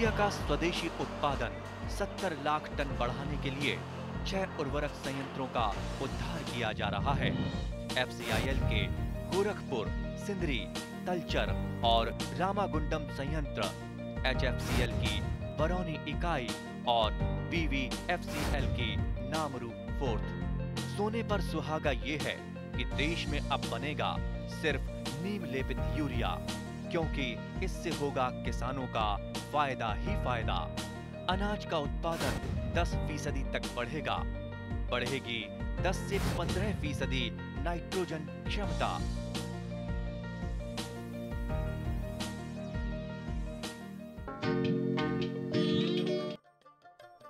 Urea का स्वदेशी उत्पादन 70 लाख टन बढ़ाने के लिए 6 उर्वरक संयंत्रों का उद्धार किया जा रहा है। FCIL के गोरखपुर, सिंदरी, तलचर और रामागुंडम संयंत्र, HFCL की बरौनी इकाई और BVFCL की नामरू फोर्थ। सोने पर सुहागा ये है कि देश में अब बनेगा सिर्फ नीम लेपित यूरिया, क्योंकि इससे होगा किसानों का फायदा ही फायदा। अनाज का उत्पादन 10% तक बढ़ेगा। बढ़ेगी 10 से 15% नाइट्रोजन क्षमता।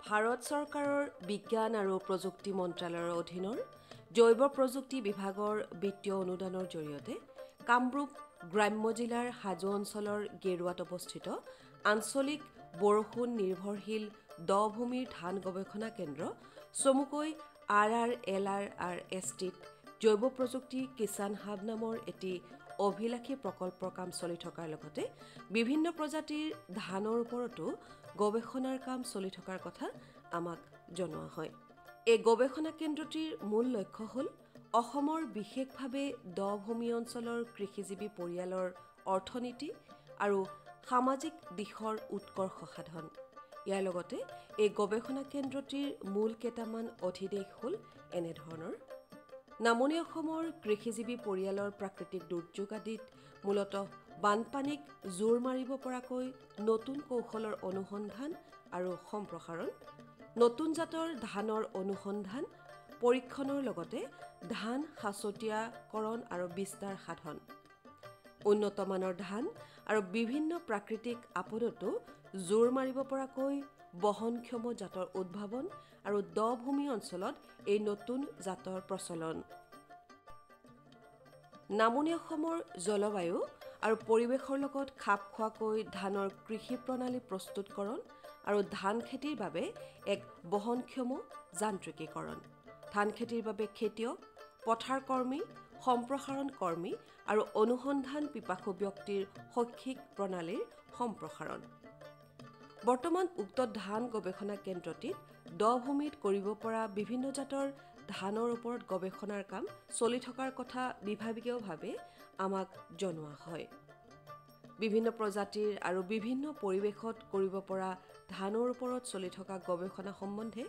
ভাৰত চৰকাৰৰ বিজ্ঞান আৰু প্ৰযুক্তি মন্ত্ৰালয়ৰ অধীনৰ জৈৱ প্ৰযুক্তি বিভাগৰ বিত্তীয় অনুদানৰ জৰিয়তে কামৰূপ গ্ৰাম্য জিলাৰ হাজো অঞ্চলৰ গেৰুৱাত অৱস্থিত আঞ্চলিক বৰষুণ নিৰ্ভৰশীল দ-ভূমিৰ ধান গৱেষণা কেন্দ্ৰ চমুকৈ RRLRRSTত জৈৱ প্ৰযুক্তি কিষাণ হাব নামৰ এটি অভিলাষী প্ৰকল্পৰ কাম চলি থকাৰ লগতে বিভিন্ন প্ৰজাতিৰ ধানৰ ওপৰতো গৱেষণাৰ কাম চলি থকাৰ কথা আমাক জনোৱা হয়। এই গৱেষণা কেন্দ্ৰটিৰ মূল লক্ষ্য হ'ল অসমৰ বিশেষভাৱে দ-ভূমি অঞ্চলৰ কৃষিজীৱী পৰিয়ালৰ অৰ্থনীতি আৰু সামাজিক দিশৰ উৎকৰ্ষ সাধন। ইয়াৰ লগতে এই গৱেষণা কেন্দ্ৰটিৰ মূল কেইটামান অধিদেশ হ'ল এনেধৰণৰ: নামনি অসমৰ কৃষিজীৱী পৰিয়ালৰ প্ৰাকৃতিক দুৰ্যোগ আদিত মূলতঃ বানপানীক জোৰ মাৰিব পৰাকৈ নতুন কৌশলৰ অনুসন্ধান আৰু সম্প্ৰসাৰণ, নতুন জাতৰ ধানৰ অনুসন্ধান পৰীক্ষণৰ লগতে ধান সাঁচতীয়াকৰণ আৰু বিস্তাৰ সাধন, উন্নত মানৰ ধান আৰু বিভিন্ন প্ৰাকৃতিক আপদতো জোৰ মাৰিব পৰাকৈ বহনক্ষম জাতৰ উদ্ভাৱন আৰু দ-ভূমি অঞ্চলত এই নতুন জাতৰ প্ৰচলন। নামনি অসমৰ জলবায়ু আৰু পৰিৱেশৰ লগত খাপ খোৱাকৈ ধানৰ কৃষি প্ৰণালী প্ৰস্তুতকৰণ আৰু ধান খেতিৰ বাবে এক বহনক্ষম যান্ত্ৰিকীকৰণ, ধান খেতিৰ বাবে খেতিয়ক, পথাৰ কৰ্মী, সম্প্ৰসাৰণ কৰ্মী আৰু অনুসন্ধান পিপাসু ব্যক্তিৰ শৈক্ষিক প্ৰণালীৰ সম্প্ৰসাৰণ। বৰ্তমান উক্ত ধান গৱেষণা কেন্দ্ৰটিত দ-ভূমিত কৰিব পৰা বিভিন্ন জাতৰ ধানৰ ওপৰত গৱেষণাৰ কাম চলি থকাৰ কথা বিভাগীয়ভাৱে আমাক জনোৱা হয়। বিভিন্ন প্ৰজাতিৰ আৰু বিভিন্ন পৰিৱেশত কৰিব পৰা ধানৰ ওপৰত চলি থকা গৱেষণা সম্বন্ধে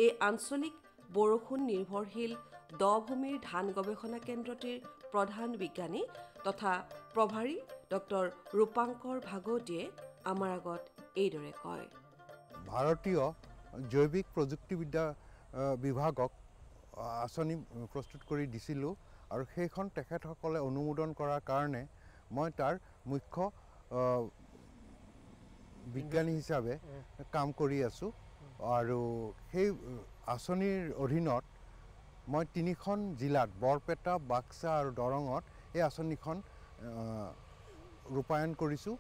এই আঞ্চলিক বৰষুণ নিৰ্ভৰশীল দ-ভূমিৰ ধান গৱেষণা কেন্দ্ৰটিৰ প্ৰধান বিজ্ঞানী তথা প্ৰভাৰী ডক্টৰ ৰূপাংকৰ ভাগৱতীয়ে আমাৰ আগত এইদৰে কয়। ভাৰতীয় জৈৱিক প্ৰযুক্তিবিদ্যা বিভাগক আঁচনি প্ৰস্তুত কৰি দিছিলোঁ আৰু সেইখন তেখেতসকলে অনুমোদন কৰাৰ কাৰণে মই তাৰ মুখ্য বিজ্ঞানী হিচাপে কাম কৰি আছোঁ আৰু সেই আঁচনিৰ অধীনত মই 3খন জিলাত বৰপেটা, বাক্সা আৰু দৰঙত এই আঁচনিখন ৰূপায়ণ কৰিছোঁ।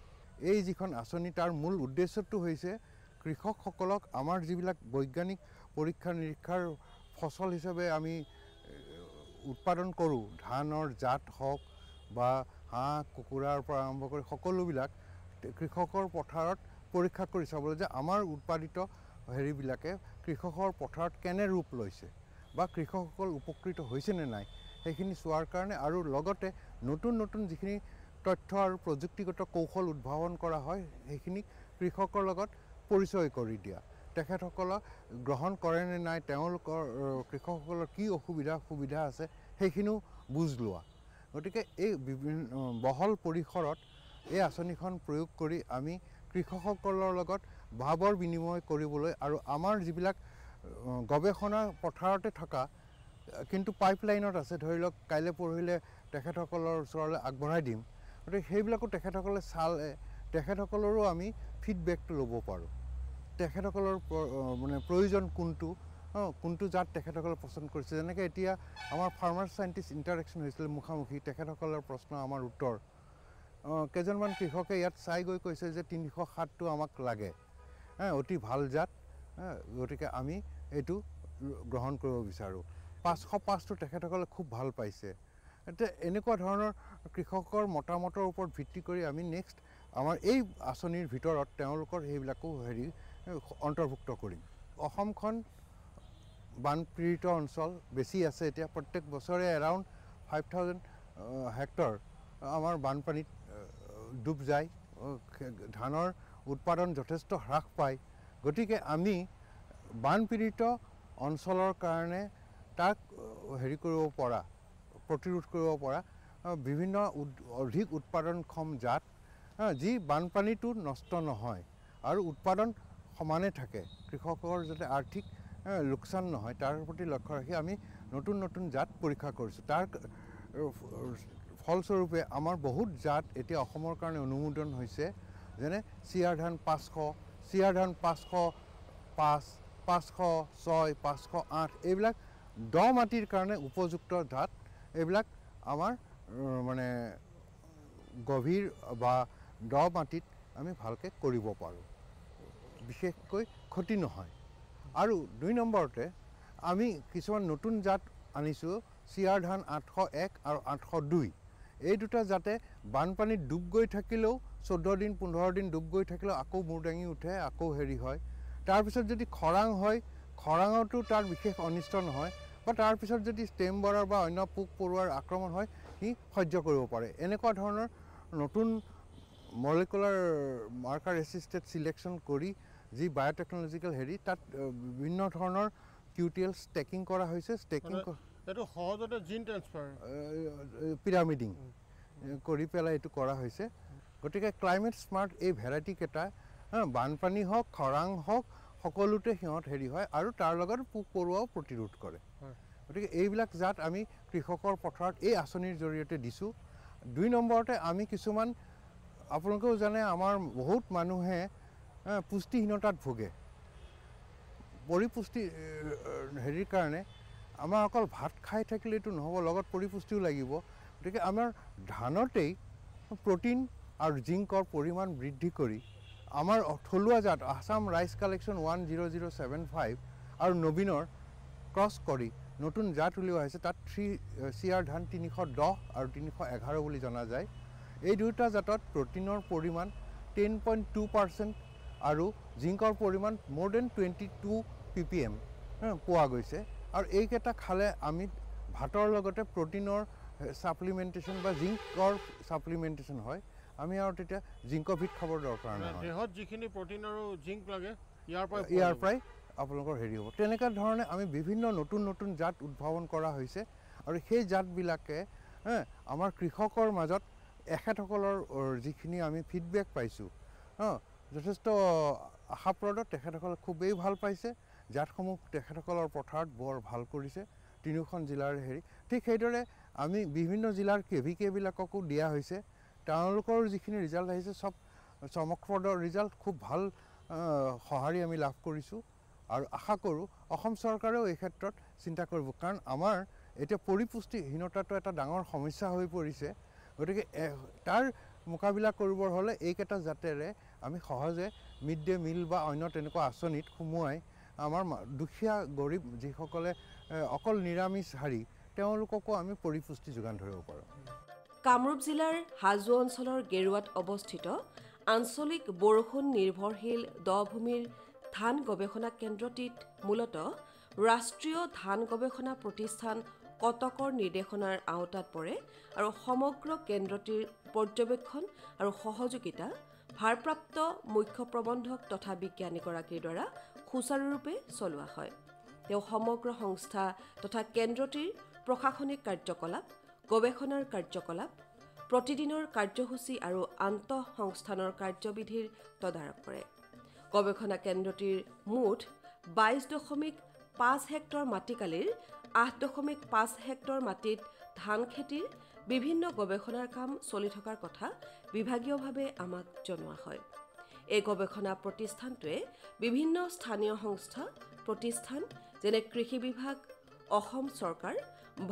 এই যিখন আঁচনি তাৰ মূল উদ্দেশ্যটো হৈছে কৃষকসকলক আমাৰ যিবিলাক বৈজ্ঞানিক পৰীক্ষা নিৰীক্ষাৰ ফচল হিচাপে আমি উৎপাদন কৰোঁ, ধানৰ জাত হওক বা হাঁহ কুকুৰাৰ পৰা আৰম্ভ কৰি সকলোবিলাক কৃষকৰ পথাৰত পৰীক্ষা কৰি চাবলৈ যে আমাৰ উৎপাদিত হেৰিবিলাকে কৃষকৰ পথাৰত কেনে ৰূপ লৈছে বা কৃষকসকল উপকৃত হৈছে নে নাই সেইখিনি চোৱাৰ কাৰণে আৰু লগতে নতুন নতুন যিখিনি তথ্য আৰু প্ৰযুক্তিগত কৌশল উদ্ভাৱন কৰা হয় সেইখিনি কৃষকৰ লগত পৰিচয় কৰি দিয়া, তেখেতসকলক গ্ৰহণ কৰে নে নাই, তেওঁলোকৰ কৃষকসকলৰ কি অসুবিধা সুবিধা আছে সেইখিনিও বুজ লোৱা। গতিকে এই বিভিন্ন বহল পৰিসৰত এই আঁচনিখন প্ৰয়োগ কৰি আমি কৃষকসকলৰ লগত ভাৱৰ বিনিময় কৰিবলৈ আৰু আমাৰ যিবিলাক গৱেষণা পথাৰতে থকা কিন্তু পাইপলাইনত আছে, ধৰি লওক কাইলৈ পৰহিলে তেখেতসকলৰ ওচৰলৈ আগবঢ়াই দিম, গতিকে সেইবিলাকো তেখেতসকলে চালে তেখেতসকলৰো আমি ফিডবেকটো ল'ব পাৰোঁ। তেখেতসকলৰ মানে প্ৰয়োজন কোনটো জাত তেখেতসকলে পচন্দ কৰিছে। যেনেকৈ এতিয়া আমাৰ ফাৰ্মাৰ চাইণ্টিষ্ট ইণ্টাৰেকশ্যন হৈছিলে মুখামুখি, তেখেতসকলৰ প্ৰশ্ন আমাৰ উত্তৰ। কেইজনমান কৃষকে ইয়াত চাই গৈ কৈছে যে 307টো আমাক লাগে, অতি ভাল জাত, গতিকে আমি এইটো গ্ৰহণ কৰিব বিচাৰোঁ। 505টো তেখেতসকলে খুব ভাল পাইছে। এতিয়া এনেকুৱা ধৰণৰ কৃষকৰ মতামতৰ ওপৰত ভিত্তি কৰি আমি নেক্সট আমাৰ এই আঁচনিৰ ভিতৰত তেওঁলোকৰ সেইবিলাকো হেৰি অন্তৰ্ভুক্ত কৰিম। অসমখন বানপীড়িত অঞ্চল বেছি আছে এতিয়া প্ৰত্যেক বছৰে এৰাউণ্ড 5000 হেক্টৰ আমাৰ বানপানীত ডুব যায়, ধানৰ উৎপাদন যথেষ্ট হ্ৰাস পায়। গতিকে আমি বানপীড়িত অঞ্চলৰ কাৰণে তাক হেৰি কৰিব পৰা, প্ৰতিৰোধ কৰিব পৰা বিভিন্ন অধিক উৎপাদনক্ষম জাত যি বানপানীটো নষ্ট নহয় আৰু উৎপাদন সমানে থাকে, কৃষকৰ যাতে আৰ্থিক লোকচান নহয় তাৰ প্ৰতি লক্ষ্য ৰাখি আমি নতুন নতুন জাত পৰীক্ষা কৰিছোঁ। তাৰ ফলস্বৰূপে আমাৰ বহুত জাত এতিয়া অসমৰ কাৰণে অনুমোদন হৈছে, যেনে চিয়াৰ ধান 500, চিয়াৰ ধান 505, 506, 508 এইবিলাক দ মাটিৰ কাৰণে উপযুক্ত জাত। এইবিলাক আমাৰ মানে গভীৰ বা দ মাটিত আমি ভালকৈ কৰিব পাৰোঁ, বিশেষকৈ ক্ষতি নহয়। আৰু 2 নম্বৰতে আমি কিছুমান নতুন জাত আনিছোঁ, চিয়াৰ ধান 801 আৰু 802। এই দুটা জাতে বানপানীত ডুব গৈ থাকিলেও 14 দিন 15 দিন ডুব গৈ থাকিলেও আকৌ মূৰ দাঙি উঠে, আকৌ হেৰি হয়। তাৰপিছত যদি খৰাং হয়, খৰাঙতো তাৰ বিশেষ অনিষ্ট নহয়, বা তাৰপিছত যদি ষ্টেম বৰাৰ বা অন্য পোক পৰুৱাৰ আক্ৰমণ হয় সি সহ্য কৰিব পাৰে। এনেকুৱা ধৰণৰ নতুন মলিকুলাৰ মাৰ্কাৰ এছিষ্টেড ছিলেকশ্যন কৰি যি বায়'টেকনলজিকেল হেৰি তাত বিভিন্ন ধৰণৰ QTL ষ্টেকিং কৰা হৈছে। ষ্টেকিং এইটো সহজতে জিন ট্ৰান্সফাৰ পিৰামিডিং কৰি পেলাই এইটো কৰা হৈছে। গতিকে ক্লাইমেট স্মাৰ্ট এই ভেৰাইটিকেইটা বানপানী হওক খৰাং হওক সকলোতে সিহঁত হেৰি হয় আৰু তাৰ লগত পোক পৰুৱাও প্ৰতিৰোধ কৰে। গতিকে এইবিলাক জাত আমি কৃষকৰ পথাৰত এই আঁচনিৰ জৰিয়তে দিছোঁ। 2 নম্বৰতে আমি কিছুমান, আপোনালোকেও জানে আমাৰ বহুত মানুহে পুষ্টিহীনতাত ভোগে। পৰিপুষ্টি হেৰিৰ কাৰণে আমাৰ অকল ভাত খাই থাকিলেতো নহ'ব, লগত পৰিপুষ্টিও লাগিব। গতিকে আমাৰ ধানতেই প্ৰটিন আৰু জিংকৰ পৰিমাণ বৃদ্ধি কৰি আমাৰ থলুৱা জাত আছাম ৰাইচ কালেকশ্যন 10075 আৰু নবীনৰ ক্ৰছ কৰি নতুন জাত উলিওৱা হৈছে। তাত চিয়াৰ ধান 310 আৰু 311 বুলি জনা যায়। এই দুটা জাতত প্ৰটিনৰ পৰিমাণ 10.2% আৰু জিংকৰ পৰিমাণ more than 22 ppm পোৱা গৈছে। আৰু এইকেইটা খালে আমি ভাতৰ লগতে প্ৰটিনৰ ছাপ্লিমেণ্টেশ্যন বা জিংকৰ ছাপ্লিমেণ্টেশ্যন হয়, আমি আৰু তেতিয়া জিংকভিট খাবৰ দৰকাৰ নহয়। দেহত যিখিনি প্ৰটিন আৰু জিংক লাগে ইয়াৰ পৰাই আপোনালোকৰ হেৰি হ'ব। তেনেকুৱা ধৰণে আমি বিভিন্ন নতুন নতুন জাত উদ্ভাৱন কৰা হৈছে আৰু সেই জাতবিলাকে আমাৰ কৃষকৰ মাজত এখেতসকলৰ যিখিনি আমি ফিডবেক পাইছোঁ যথেষ্ট আশাপ্ৰদ। তেখেতসকলে খুবেই ভাল পাইছে জাতসমূহ, তেখেতসকলৰ পথাৰত বৰ ভাল কৰিছে। 3খন জিলাৰ হেৰি ঠিক সেইদৰে আমি বিভিন্ন জিলাৰ KVK-বিলাককো দিয়া হৈছে। তেওঁলোকৰ যিখিনি ৰিজাল্ট আহিছে চব চমকপ্ৰদ ৰিজাল্ট, খুব ভাল সঁহাৰি আমি লাভ কৰিছোঁ আৰু আশা কৰোঁ অসম চৰকাৰেও এই ক্ষেত্ৰত চিন্তা কৰিব, কাৰণ আমাৰ এতিয়া পৰিপুষ্টিহীনতাটো এটা ডাঙৰ সমস্যা হৈ পৰিছে। গতিকে তাৰ মোকাবিলা কৰিবৰ হ'লে এইকেইটা জাতেৰে আমি সহজে মিড ডে মিল বা অন্য তেনেকুৱা আঁচনিত সোমোৱাই আমাৰ দুখীয়া গৰীব যিসকলে অকল নিৰামিষহাৰী তেওঁলোককো আমি পৰিপুষ্টি যোগান ধৰিব পাৰোঁ। কামৰূপ জিলাৰ হাজো অঞ্চলৰ গেৰুৱাত অৱস্থিত আঞ্চলিক বৰষুণ নিৰ্ভৰশীল দ-ভূমিৰ ধান গৱেষণা কেন্দ্ৰটিত মূলতঃ ৰাষ্ট্ৰীয় ধান গৱেষণা প্ৰতিষ্ঠান কটকৰ নিৰ্দেশনাৰ আওতাত পৰে আৰু সমগ্ৰ কেন্দ্ৰটিৰ পৰ্যবেক্ষণ আৰু সহযোগিতা ভাৰপ্ৰাপ্ত মুখ্য প্ৰবন্ধক তথা বিজ্ঞানীগৰাকীৰ দ্বাৰা সুচাৰুৰূপে চলোৱা হয়। তেওঁ সমগ্ৰ সংস্থা তথা কেন্দ্ৰটিৰ প্ৰশাসনিক কাৰ্যকলাপ, গৱেষণাৰ কাৰ্যকলাপ, প্ৰতিদিনৰ কাৰ্যসূচী আৰু আন্তঃসংস্থানৰ কাৰ্যবিধিৰ তদাৰক কৰে। গৱেষণা কেন্দ্ৰটিৰ মুঠ 22.5 হেক্টৰ মাটিকালিৰ 8.5 হেক্টৰ মাটিত ধান খেতিৰ বিভিন্ন গৱেষণাৰ কাম চলি থকাৰ কথা বিভাগীয়ভাৱে আমাক জনোৱা হয়। এই গৱেষণা প্ৰতিষ্ঠানটোৱে বিভিন্ন স্থানীয় সংস্থা প্ৰতিষ্ঠান যেনে কৃষি বিভাগ, অসম চৰকাৰ,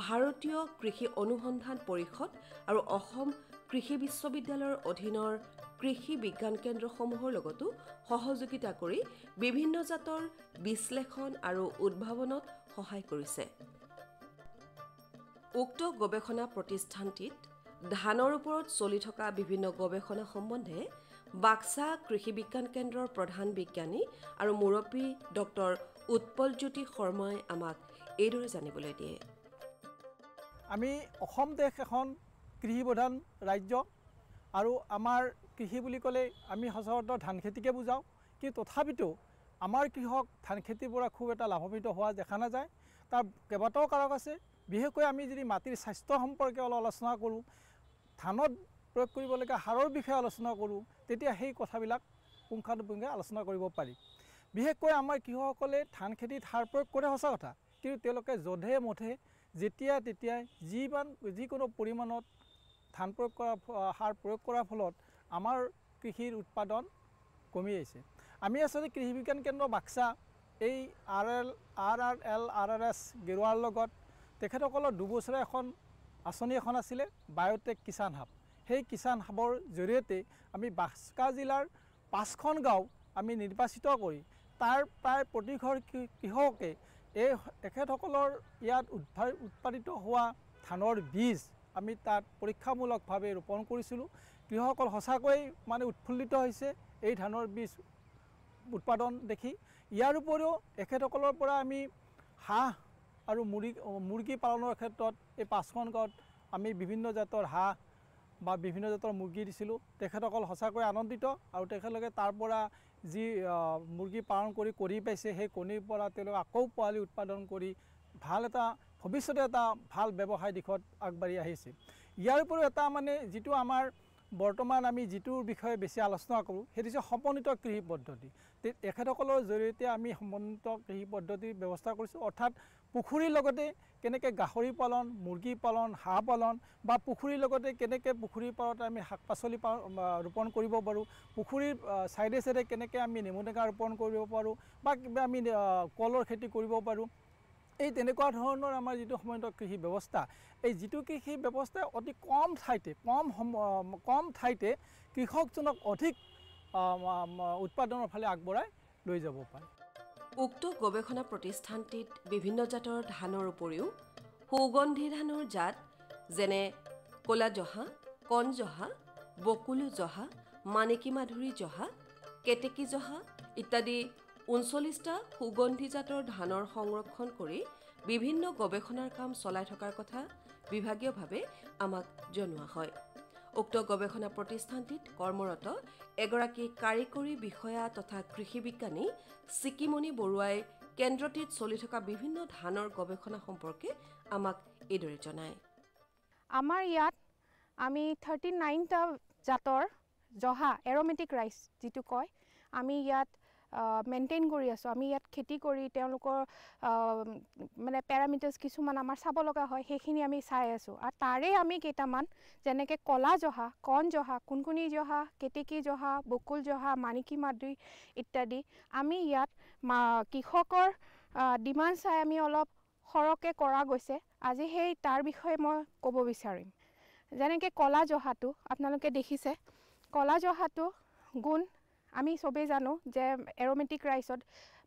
ভাৰতীয় কৃষি অনুসন্ধান পৰিষদ আৰু অসম কৃষি বিশ্ববিদ্যালয়ৰ অধীনৰ কৃষি বিজ্ঞান কেন্দ্ৰসমূহৰ লগতো সহযোগিতা কৰি বিভিন্ন জাতৰ বিশ্লেষণ আৰু উদ্ভাৱনত সহায় কৰিছে। উক্ত গৱেষণা প্ৰতিষ্ঠানটিত ধানৰ ওপৰত চলি থকা বিভিন্ন গৱেষণা সম্বন্ধে বাক্সা কৃষি বিজ্ঞান কেন্দ্ৰৰ প্ৰধান বিজ্ঞানী আৰু মুৰব্বী ডক্টৰ উৎপলজ্যোতি শৰ্মাই আমাক এইদৰে জানিবলৈ দিয়ে। আমি অসম দেশ এখন কৃষি প্ৰধান ৰাজ্য আৰু আমাৰ কৃষি বুলি ক'লে আমি সচৰাচৰ ধান খেতিকে বুজাওঁ, কিন্তু তথাপিতো আমাৰ কৃষক ধান খেতিৰ পৰা খুব এটা লাভান্বিত হোৱা দেখা নাযায়। তাৰ কেইবাটাও কাৰক আছে। বিশেষকৈ আমি যদি মাটিৰ স্বাস্থ্য সম্পৰ্কে অলপ আলোচনা কৰোঁ, ধানত প্ৰয়োগ কৰিবলগীয়া সাৰৰ বিষয়ে আলোচনা কৰোঁ, তেতিয়া সেই কথাবিলাক পুংখানুপুংখে আলোচনা কৰিব পাৰি। বিশেষকৈ আমাৰ কৃষকসকলে ধান খেতিত সাৰ প্ৰয়োগ কৰে সঁচা কথা, কিন্তু তেওঁলোকে যধে মধে যেতিয়া তেতিয়াই যিকোনো পৰিমাণত ধান প্ৰয়োগ কৰা সাৰ প্ৰয়োগ কৰাৰ ফলত আমাৰ কৃষিৰ উৎপাদন কমি আহিছে। আমি আচলতে কৃষি বিজ্ঞান কেন্দ্ৰ বাক্সা এই RRS গেৰুৱাৰ লগত তেখেতসকলৰ দুবছৰীয়া আঁচনি এখন আছিলে, বায়'টেক কিষাণ হাব। সেই কিষাণ হাবৰ জৰিয়তে আমি বাক্সা জিলাৰ 5খন গাঁও আমি নিৰ্বাচিত কৰি তাৰ প্ৰায় প্ৰতি ঘৰ কৃষকে তেখেতসকলৰ ইয়াত উৎপাদিত হোৱা ধানৰ বীজ আমি তাত পৰীক্ষামূলকভাৱে ৰোপণ কৰিছিলোঁ। কৃষকসকল সঁচাকৈ উৎফুল্লিত হৈছে এই ধানৰ বীজ উৎপাদন দেখি। ইয়াৰ উপৰিও এখেতসকলৰ পৰা আমি হাঁহ আৰু মুৰ্গী পালনৰ ক্ষেত্ৰত এই 5খন গাঁৱত আমি বিভিন্ন জাতৰ হাঁহ বা বিভিন্ন জাতৰ মুৰ্গী দিছিলোঁ। তেখেতসকল সঁচাকৈ আনন্দিত আৰু তেখেতলোকে তাৰ পৰা যি মুৰ্গী পালন কৰি কণী পাইছে, সেই কণীৰ পৰা তেওঁলোকে আকৌ পোৱালি উৎপাদন কৰি ভাল এটা ভৱিষ্যতে এটা ভাল ব্যৱসায় দিশত আগবাঢ়ি আহিছে। ইয়াৰ উপৰিও এটা যিটো আমাৰ বৰ্তমান আমি যিটোৰ বিষয়ে বেছি আলোচনা কৰোঁ, সেইটো হৈছে সমন্বিত কৃষি পদ্ধতি। এখেতসকলৰ জৰিয়তে আমি সমন্বিত কৃষি পদ্ধতিৰ ব্যৱস্থা কৰিছোঁ, অৰ্থাৎ পুখুৰীৰ লগতে কেনেকৈ গাহৰি পালন, মুৰ্গী পালন, হাঁহ পালন বা পুখুৰীৰ লগতে কেনেকৈ পুখুৰীৰ পাৰতে আমি শাক পাচলি ৰোপণ কৰিব পাৰোঁ, পুখুৰীৰ চাইডে চাইডে কেনেকৈ আমি নেমু টেঙা ৰোপণ কৰিব পাৰোঁ বা কিবা আমি কলৰ খেতি কৰিব পাৰোঁ। এই তেনেকুৱা ধৰণৰ আমাৰ যিটো সমন্বিত কৃষি ব্যৱস্থা, এই যিটো কৃষি ব্যৱস্থাই অতি কম ঠাইতে কৃষকজনক অধিক উৎপাদনৰ ফালে আগবঢ়াই লৈ যাব পাৰে। উক্ত গৱেষণা প্ৰতিষ্ঠানটিত বিভিন্ন জাতৰ ধানৰ উপৰিও সুগন্ধি ধানৰ জাত যেনে ক'লা জহা, কণ জহা, বকুলো জহা, মানিকী মাধুৰী জহা, কেতেকী জহা ইত্যাদি 39টা সুগন্ধি জাতৰ ধানৰ সংৰক্ষণ কৰি বিভিন্ন গৱেষণাৰ কাম চলাই থকাৰ কথা বিভাগীয়ভাৱে আমাক জনোৱা হয়। উক্ত গৱেষণা প্ৰতিষ্ঠানটিত কৰ্মৰত এগৰাকী কাৰিকৰী বিষয়া তথা কৃষি বিজ্ঞানী চিকিমণি বৰুৱাই কেন্দ্ৰটিত চলি থকা বিভিন্ন ধানৰ গৱেষণা সম্পৰ্কে আমাক এইদৰে জনায়। আমাৰ ইয়াত আমি 39টা জাতৰ জহা এৰমেটিক ৰাইচ যিটো কয়, আমি ইয়াত মেইনটেইন কৰি আছোঁ। আমি ইয়াত খেতি কৰি তেওঁলোকৰ পেৰামিটাৰ্ছ কিছুমান আমাৰ চাব লগা হয়, সেইখিনি আমি চাই আছোঁ। আৰু তাৰে আমি কেইটামান যেনেকৈ ক'লা জহা, কণ জহা, কুণকুণী জহা, কেতেকী জহা, বকুল জহা, মানিকী মাধুৰী ইত্যাদি আমি ইয়াত কৃষকৰ ডিমাণ্ড চাই আমি অলপ সৰহকৈ কৰা গৈছে। আজি সেই তাৰ বিষয়ে মই ক'ব বিচাৰিম। যেনেকৈ ক'লা জহাটো আপোনালোকে দেখিছে, ক'লা জহাটো গুণ আমি চবেই জানো যে এৰমেটিক ৰাইচত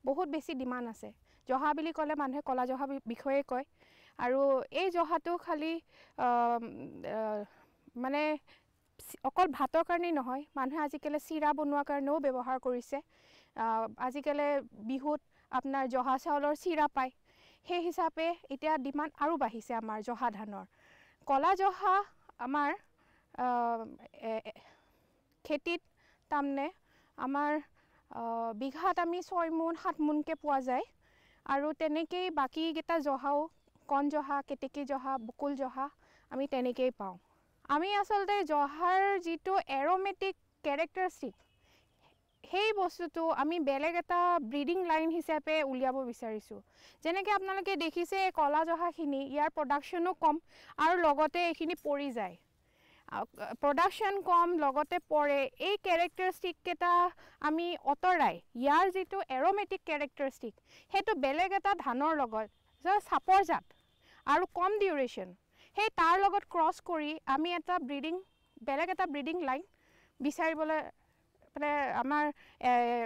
বহুত বেছি ডিমাণ্ড আছে। জহা বুলি ক'লে মানুহে ক'লা জহা বিষয়ে কয়। আৰু এই জহাটো খালি অকল ভাতৰ কাৰণেই নহয়, মানুহে আজিকালি চিৰা বনোৱাৰ কাৰণেও ব্যৱহাৰ কৰিছে। আজিকালি বিহুত আপোনাৰ জহা চাউলৰ চিৰা পায়, সেই হিচাপে এতিয়া ডিমাণ্ড আৰু বাঢ়িছে আমাৰ জহা ধানৰ। ক'লা জহা আমাৰ খেতিত তাৰমানে আমাৰ বিঘাত আমি 6 মোন 7 মোনকৈ পোৱা যায়। আৰু তেনেকেই বাকীকেইটা জহাও কণ জহা, কেতেকী জহা, বকুল জহা আমি তেনেকেই পাওঁ। আমি আচলতে জহাৰ যিটো এৰমেটিক কেৰেক্টাৰিষ্টিক, সেই বস্তুটো আমি বেলেগ এটা ব্ৰিডিং লাইন হিচাপে উলিয়াব বিচাৰিছোঁ। যেনেকৈ আপোনালোকে দেখিছে ক'লা জহাখিনি ইয়াৰ প্ৰডাকশ্যনো কম আৰু লগতে এইখিনি পৰি যায়। প্ৰডাকশ্যন কম লগতে পৰে, এই কেৰেক্টাৰিষ্টিককেইটা আমি আঁতৰাই ইয়াৰ যিটো এৰমেটিক কেৰেক্টাৰিষ্টিক সেইটো বেলেগ এটা ধানৰ লগত চাপৰ জাত আৰু কম ডিউৰেশ্যন, সেই তাৰ লগত ক্ৰছ কৰি আমি বেলেগ এটা ব্ৰিডিং লাইন বিচাৰিবলৈ আমাৰ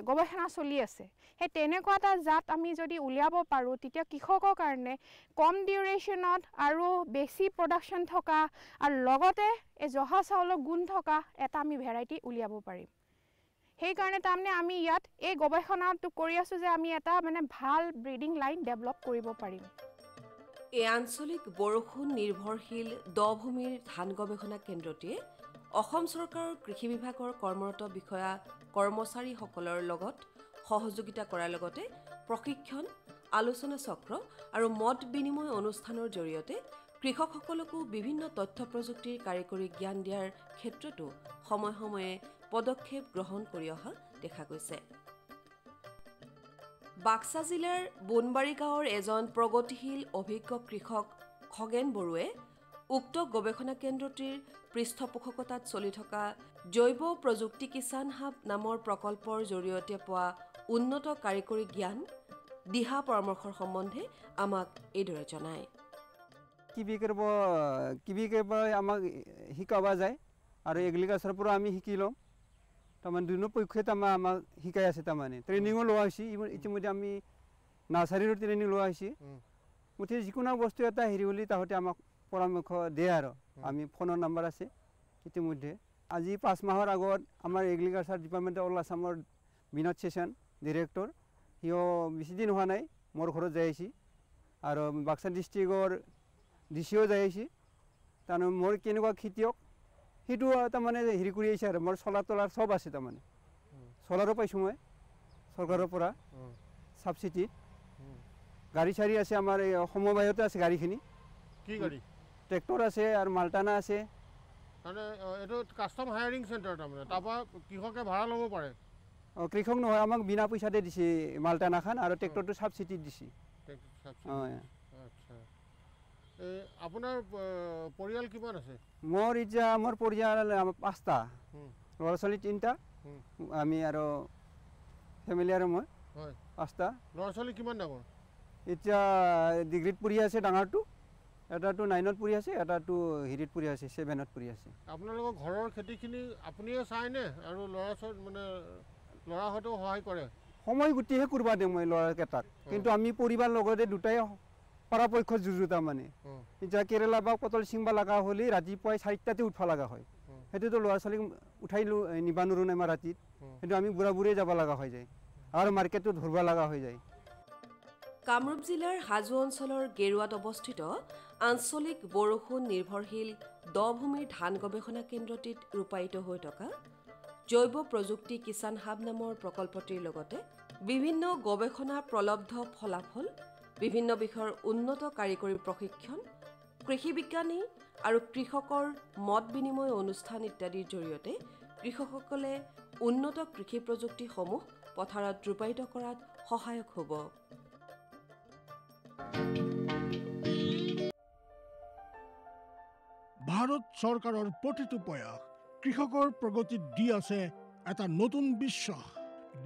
গৱেষণা চলি আছে। সেই তেনেকুৱা এটা জাত আমি যদি উলিয়াব পাৰোঁ, তেতিয়া কৃষকৰ কাৰণে কম ডিউৰেশ্যনত আৰু বেছি প্ৰডাকশ্যন থকা আৰু লগতে এই জহা চাউলৰ গুণ থকা এটা আমি ভেৰাইটি উলিয়াব পাৰিম। সেইকাৰণে তাৰমানে আমি ইয়াত এই গৱেষণাটো কৰি আছোঁ যে আমি এটা মানে ভাল ব্ৰিডিং লাইন ডেভেলপ কৰিব পাৰিম। এই আঞ্চলিক বৰষুণ নিৰ্ভৰশীল দ-ভূমিৰ ধান গৱেষণা কেন্দ্ৰটিয়ে অসম চৰকাৰৰ কৃষি বিভাগৰ কৰ্মৰত বিষয়া কৰ্মচাৰীসকলৰ লগত সহযোগিতা কৰাৰ লগতে প্ৰশিক্ষণ, আলোচনা চক্ৰ আৰু মত বিনিময় অনুষ্ঠানৰ জৰিয়তে কৃষকসকলকো বিভিন্ন তথ্য প্ৰযুক্তিৰ কাৰিকৰী জ্ঞান দিয়াৰ ক্ষেত্ৰতো সময়ে সময়ে পদক্ষেপ গ্ৰহণ কৰি অহা দেখা গৈছে। বাক্সা জিলাৰ বোনবাৰী গাঁৱৰ এজন প্ৰগতিশীল অভিজ্ঞ কৃষক খগেন বড়োৱে উক্ত গৱেষণা কেন্দ্ৰটিৰ পৃষ্ঠপোষকতাত চলি থকা জৈৱ প্ৰযুক্তি কিষাণ হাব নামৰ প্ৰকল্পৰ জৰিয়তে পোৱা উন্নত কাৰিকৰী জ্ঞান দিহা পৰামৰ্শৰ সম্বন্ধে আমাক এইদৰে জনায়। কিবিকেৰ পৰা আমাক শিকাব যায় আৰু এগ্ৰিকালচাৰৰ পৰা আমি শিকি ল'ম। তাৰমানে দুনো পক্ষে আমাক শিকাই আছে, তাৰমানে ট্ৰেইনিঙো লোৱা হৈছে। ইতিমধ্যে আমি নাৰ্চাৰীৰো ট্ৰেইনিং লোৱা হৈছে। মুঠতে যিকোনো বস্তু এটা হেৰি হ'লে তাহাঁতে আমাক পৰামৰ্শ দিয়ে আৰু আমি ফোনৰ নম্বৰ আছে। ইতিমধ্যে আজি 5 মাহৰ আগত আমাৰ এগ্ৰিকালচাৰ ডিপাৰ্টমেণ্টৰ অল আছামৰ বিনোদ চেচন ডিৰেক্টৰ সিও বেছিদিন হোৱা নাই মোৰ ঘৰত যাই আহিছে আৰু বাক্সা ডিষ্ট্ৰিক্টৰ ডিচিও যাই আহিছে। তাৰমানে মোৰ কেনেকুৱা খেতিয়ক সেইটো তাৰমানে হেৰি কৰি আহিছে আৰু মোৰ চলাৰ তলাৰ চব আছে। তাৰমানে চলাৰো পাইছোঁ মই চৰকাৰৰ পৰা ছাবচিডি। গাড়ী চাড়ী আছে আমাৰ এই সমবায়তে আছে গাড়ীখিনি। কি গাড়ী? ট্ৰেক্টৰ আছে আৰু মালটানা আছে। মানে এইটো কাষ্টম হায়াৰিং চেণ্টাৰ, তাৰমানে তাৰপৰা কৃষকে ভাড়া ল'ব পাৰে? কৃষক নহয়, আমাক বিনা পইচাতে দিছে মালটানাখন আৰু ট্ৰেক্টৰটো ছাবচিডিত দিছে। আচ্ছা, এই আপোনাৰ পৰিয়াল কিমান আছে? মোৰ এতিয়া মোৰ পৰিয়াল 5টা, ল'ৰা ছোৱালী 3টা, আমি আৰু ফেমিলি আৰু মই 5টা। ল'ৰা ছোৱালী কিমান ডাঙৰ? এতিয়া ডিগ্ৰীত পঢ়ি আছে ডাঙৰটো, এটাটো 9ত পঢ়ি আছে, এটাটো হেৰিত পঢ়ি আছে 7ত পঢ়ি আছে। আপোনালোকৰ ঘৰৰ খেতিখিনি আপুনিয়ে চায়নে আৰু ল'ৰা ছোৱালী মানে ল'ৰাহঁতেও সহায় কৰে? সময় গোটেইহে কৰিব দিওঁ মই ল'ৰাকেইটাক, কিন্তু আমি পৰিবাৰ লগতে দুটাই পৰাপক্ষত যুঁজো। তাৰমানে এতিয়া কেৰেলা বা পটল ছিঙিব লগা হ'লে ৰাতিপুৱাই 4টাতে উঠিব লগা হয়। সেইটোতো ল'ৰা ছোৱালীক উঠাই নিব নোৱাৰোঁ নাই মই ৰাতিত, সেইটো আমি বুঢ়া বুঢ়ীয়ে যাব লগা হৈ যায় আৰু মাৰ্কেটটো ধৰিব লগা হৈ যায়। কামৰূপ জিলাৰ হাজো অঞ্চলৰ গেৰুৱাত অৱস্থিত আঞ্চলিক বৰষুণ নিৰ্ভৰশীল দ-ভূমিৰ ধান গৱেষণা কেন্দ্ৰটিত ৰূপায়িত হৈ থকা জৈৱ প্ৰযুক্তি কিষাণ হাব নামৰ প্ৰকল্পটিৰ লগতে বিভিন্ন গৱেষণা প্ৰলব্ধ ফলাফল, বিভিন্ন বিষয়ৰ উন্নত কাৰিকৰী প্ৰশিক্ষণ, কৃষি বিজ্ঞানী আৰু কৃষকৰ মত বিনিময় অনুষ্ঠান ইত্যাদিৰ জৰিয়তে কৃষকসকলে উন্নত কৃষি প্ৰযুক্তিসমূহ পথাৰত ৰূপায়িত কৰাত সহায়ক হ'ব। ভাৰত চৰকাৰৰ প্ৰতিটো প্ৰয়াস কৃষকৰ প্ৰগতিত দি আছে এটা নতুন বিশ্বাস।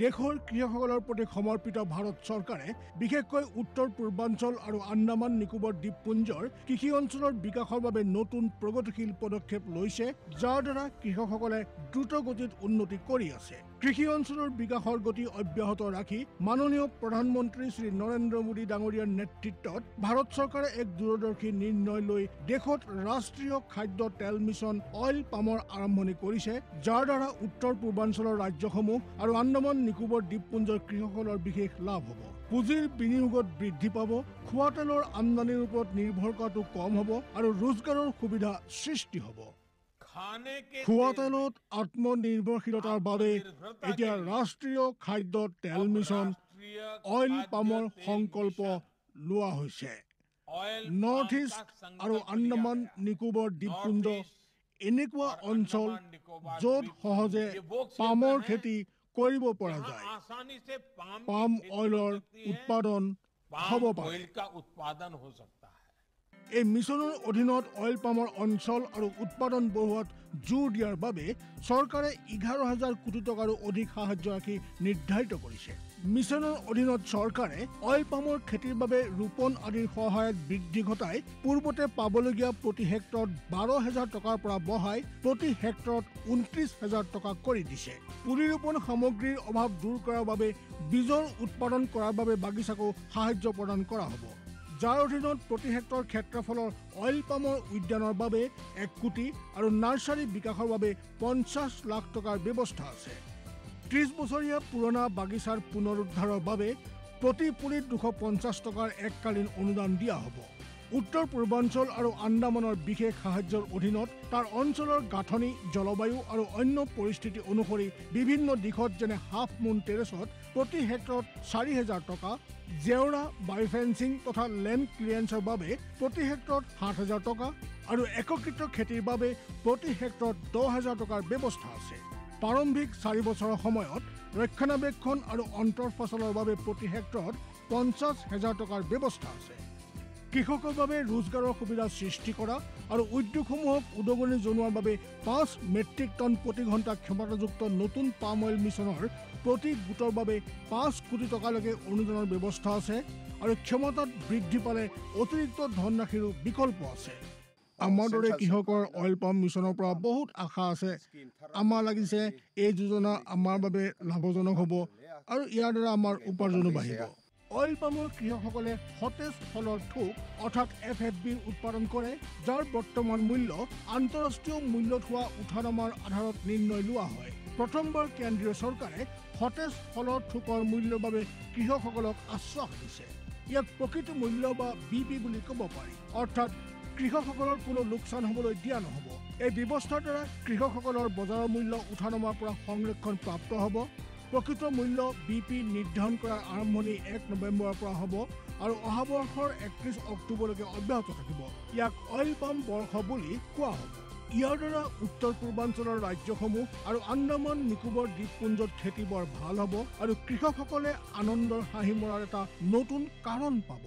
দেশৰ কৃষকসকলৰ প্ৰতি সমৰ্পিত ভাৰত চৰকাৰে বিশেষকৈ উত্তৰ পূৰ্বাঞ্চল আৰু আন্দামান নিকোবৰ দ্বীপপুঞ্জৰ কৃষি অঞ্চলৰ বিকাশৰ বাবে নতুন প্ৰগতিশীল পদক্ষেপ লৈছে, যাৰ দ্বাৰা কৃষকসকলে দ্ৰুত গতিত উন্নতি কৰি আছে। কৃষি অঞ্চলৰ বিকাশৰ গতি অব্যাহত ৰাখি মাননীয় প্ৰধানমন্ত্ৰী শ্ৰী নৰেন্দ্ৰ মোদী ডাঙৰীয়াৰ নেতৃত্বত ভাৰত চৰকাৰে এক দূৰদৰ্শী নিৰ্ণয় লৈ দেশত ৰাষ্ট্ৰীয় খাদ্য তেল মিছন অইল পামৰ আৰম্ভণি কৰিছে, যাৰ দ্বাৰা উত্তৰ পূৰ্বাঞ্চলৰ ৰাজ্যসমূহ আৰু আন্দামান নিকোবৰ দ্বীপপুঞ্জৰ কৃষকসকলৰ বিশেষ লাভ হ'ব। পুঁজিৰ বিনিয়োগত বৃদ্ধি পাব, খোৱা তেলৰ আমদানিৰ ওপৰত নিৰ্ভৰ কৰাটো কম হ'ব আৰু ৰোজগাৰৰ সুবিধা সৃষ্টি হ'ব। খোৱা তেলত আত্মনিৰ্ভৰশীলতাৰ বাবে এতিয়া ৰাষ্ট্ৰীয় খাদ্য তেল মিছন অইল পামৰ সংকল্প লোৱা হৈছে। নৰ্থ ইষ্ট আৰু আন্দামান নিকোবৰ দ্বীপপুঞ্জ এনেকুৱা অঞ্চল য'ত সহজে পামৰ খেতি কৰিব পৰা যায়, পাম অইলৰ উৎপাদন হ'ব পাৰে। এই মিছনৰ অধীনত অইল পামৰ অঞ্চল আৰু উৎপাদন বঢ়োৱাত জোৰ দিয়াৰ বাবে চৰকাৰে 11,000 কোটি টকাৰো অধিক সাহায্য ৰাখি নিৰ্ধাৰিত কৰিছে। মিছনৰ অধীনত চৰকাৰে অইল পামৰ খেতিৰ বাবে ৰোপণ আদিৰ সহায়ত বৃদ্ধি ঘটাই পূৰ্বতে পাবলগীয়া প্ৰতি হেক্টৰত 12,000 টকাৰ পৰা বঢ়াই প্ৰতি হেক্টৰত 29,000 টকা কৰি দিছে। পুলি ৰোপণ সামগ্ৰীৰ অভাৱ দূৰ কৰাৰ বাবে বীজৰ উৎপাদন কৰাৰ বাবে বাগিচাকো সাহায্য প্ৰদান কৰা হ'ব, যাৰ অধীনত প্ৰতি হেক্টৰ ক্ষেত্ৰফলৰ অইল পামৰ উদ্যানৰ বাবে 1 কোটি আৰু নাৰ্চাৰী বিকাশৰ বাবে 50 লাখ টকাৰ ব্যৱস্থা আছে। 30 বছৰীয়া পুৰণা বাগিচাৰ পুনৰুদ্ধাৰৰ বাবে প্ৰতি পুলিত 250 টকাৰ এককালীন অনুদান দিয়া হ'ব। উত্তৰ পূৰ্বাঞ্চল আৰু আন্দামানৰ বিশেষ সাহায্যৰ অধীনত তাৰ অঞ্চলৰ গাঁথনি, জলবায়ু আৰু অন্য পৰিস্থিতি অনুসৰি বিভিন্ন দিশত যেনে হাফ মুন টেৰেছত প্ৰতি হেক্টৰত 4,000 টকা, জেওৰা, বায়োফেন্সিং তথা লেণ্ড ক্লিয়াৰেন্সৰ বাবে প্ৰতি হেক্টৰত 7,000 টকা আৰু একত্ৰিত খেতিৰ বাবে প্ৰতি হেক্টৰত 10,000 টকাৰ ব্যৱস্থা আছে। প্ৰাৰম্ভিক 4 বছৰৰ সময়ত ৰক্ষণাবেক্ষণ আৰু অন্তৰ্ফচলৰ বাবে প্ৰতি হেক্টৰত 50,000 টকাৰ ব্যৱস্থা আছে। কৃষকৰ বাবে ৰোজগাৰৰ সুবিধা সৃষ্টি কৰা আৰু উদ্যোগসমূহক উদগনি জনোৱাৰ বাবে 5 মেট্ৰিক টন প্ৰতি ঘণ্টা ক্ষমতাযুক্ত নতুন পাম অইল মিছনৰ প্ৰতি গোটৰ বাবে 5 কোটি টকালৈকে অনুদানৰ ব্যৱস্থা আছে আৰু ক্ষমতাত বৃদ্ধি পালে অতিৰিক্ত ধনৰাশিৰো বিকল্প আছে। আমাৰ দৰে কৃষকৰ অইল পাম মিছনৰ পৰা বহুত আশা আছে। আমাৰ লাগিছে এই যোজনা আমাৰ বাবে লাভজনক হ'ব আৰু ইয়াৰ দ্বাৰা আমাৰ উপাৰ্জনো বাঢ়িব। অইল পামৰ কৃষকসকলে সতেজ ফলৰ থোক অৰ্থাৎ FFB উৎপাদন কৰে, যাৰ বৰ্তমান মূল্য আন্তঃৰাষ্ট্ৰীয় মূল্যত হোৱা উঠানামাৰ আধাৰত নিৰ্ণয় লোৱা হয়। প্ৰথমবাৰ কেন্দ্ৰীয় চৰকাৰে সতেজ ফলৰ থোকৰ মূল্যৰ বাবে কৃষকসকলক আশ্বাস দিছে। ইয়াক প্ৰকৃত মূল্য বা BP বুলি ক'ব পাৰি, অৰ্থাৎ কৃষকসকলৰ কোনো লোকচান হ'বলৈ দিয়া নহ'ব। এই ব্যৱস্থাৰ দ্বাৰা কৃষকসকলৰ বজাৰৰ মূল্য উঠানমাৰ পৰা সংৰক্ষণ প্ৰাপ্ত হ'ব। প্ৰকৃত মূল্য BP নিৰ্ধাৰণ কৰাৰ আৰম্ভণি 1 নৱেম্বৰৰ পৰা হ'ব আৰু অহা বৰ্ষৰ 31 অক্টোবৰলৈকে অব্যাহত থাকিব। ইয়াক অইল পাম বৰ্ষ বুলি কোৱা হ'ব। ইয়াৰ দ্বাৰা উত্তৰ পূৰ্বাঞ্চলৰ ৰাজ্যসমূহ আৰু আন্দামান নিকোবৰ দ্বীপপুঞ্জত খেতি বৰ ভাল হ'ব আৰু কৃষকসকলে আনন্দৰ হাঁহি মৰাৰ এটা নতুন কাৰণ পাব।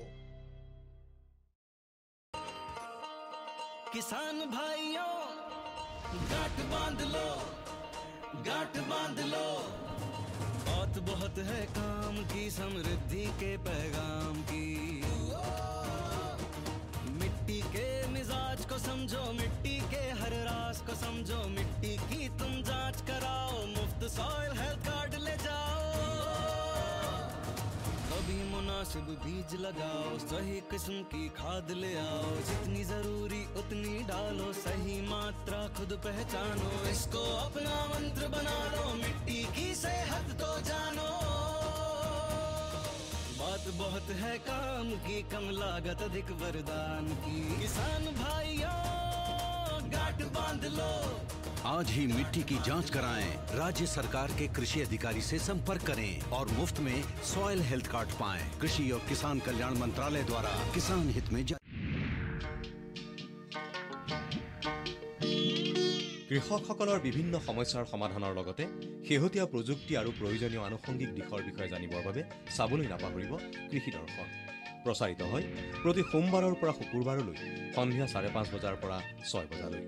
किसान भाइयों गांठ बांध लो, गांठ बांध लो, बहुत बहुत है काम की, समृद्धि के पैगाम की। मिट्टी के मिजाज को समझो, मिट्टी के हर राज को समझो, मिट्टी की तुम जांच कराओ, मुफ्त सॉइल हेल्थ कार्ड ले जाओ। कभी मुनासिब बीज लगाओ, सही किस्म की खाद ले आओ, जितनी जरूरी उतनी डालो, सही मात्रा खुद पहचानो, इसको अपना मंत्र बना लो, मिट्टी की सेहत को जानो। बात बहुत है काम की, कम लागत अधिक वरदान की, किसान भाइयों गांठ बांध लो। आज ही मिट्टी की जांच कराएं, राज्य सरकार के कृषि अधिकारी से संपर्क करें और मुफ्त में सॉइल हेल्थ कार्ड पाएं। कृषि और किसान कल्याण मंत्रालय द्वारा किसान हित में কৃষকসকলৰ বিভিন্ন সমস্যাৰ সমাধানৰ লগতে শেহতীয়া প্ৰযুক্তি আৰু প্ৰয়োজনীয় আনুষংগিক দিশৰ বিষয়ে জানিবৰ বাবে চাবলৈ নাপাহৰিব কৃষি দৰ্শন। প্ৰচাৰিত হয় প্ৰতি সোমবাৰৰ পৰা শুকুৰবাৰলৈ সন্ধিয়া 5:30 বজাৰ পৰা 6 বজালৈ।